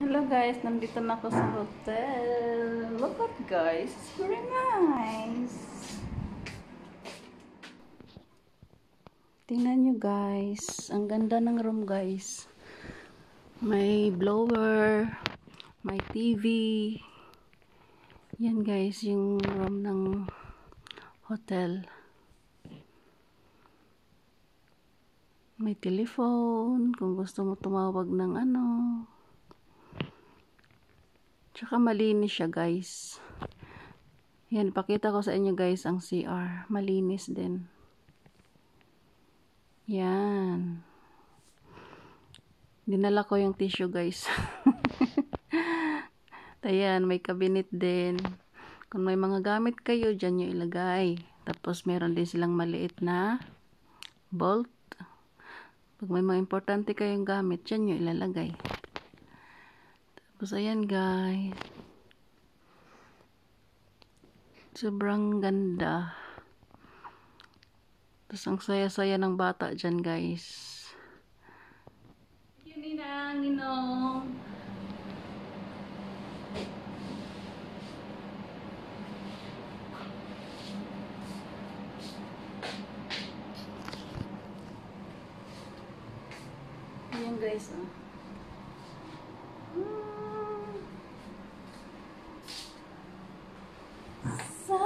Hello guys, nandito na ako sa hotel. Look at guys, it's very nice. Tingnan nyo guys, ang ganda ng room guys. May blower, may TV. Yan guys, yung room ng hotel. May telephone, kung gusto mo tumawag ng ano. Tsaka malinis siya guys. Yan, pakita ko sa inyo guys ang CR. Malinis din. Yan. Dinala ko yung tissue guys. Ayan, may cabinet din. Kung may mga gamit kayo, dyan nyo ilagay. Tapos meron din silang maliit na bolt. Pag may mga importante kayong gamit, dyan nyo ilalagay. Tapos ayan guys. Sobrang ganda. Tapos ang saya-saya ng bata dyan guys. Yun ninang, ninong. Ayan guys, oh. So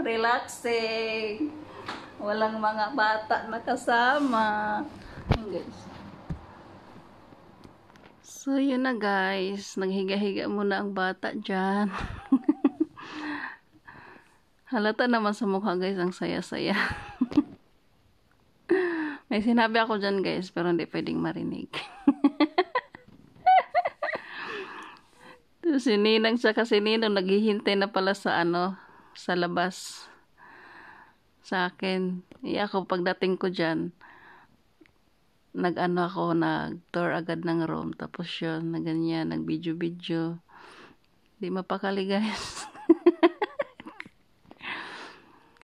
relaxing. Walang mga bata na kasama. Ayan guys. So yun na guys. Naghiga-higa muna ang bata dyan. Halata naman sa mukha guys. Ang saya-saya. May sinabi ako dyan guys. Pero hindi pwedeng marinig. Si Ninang tsaka si Ninong naghihintay na pala sa ano, sa labas sa akin. Ako pagdating ko dyan, nag-ano ako, nag-tour agad ng room. Tapos yun, na ganyan, nag-video-video. Di mapakali guys.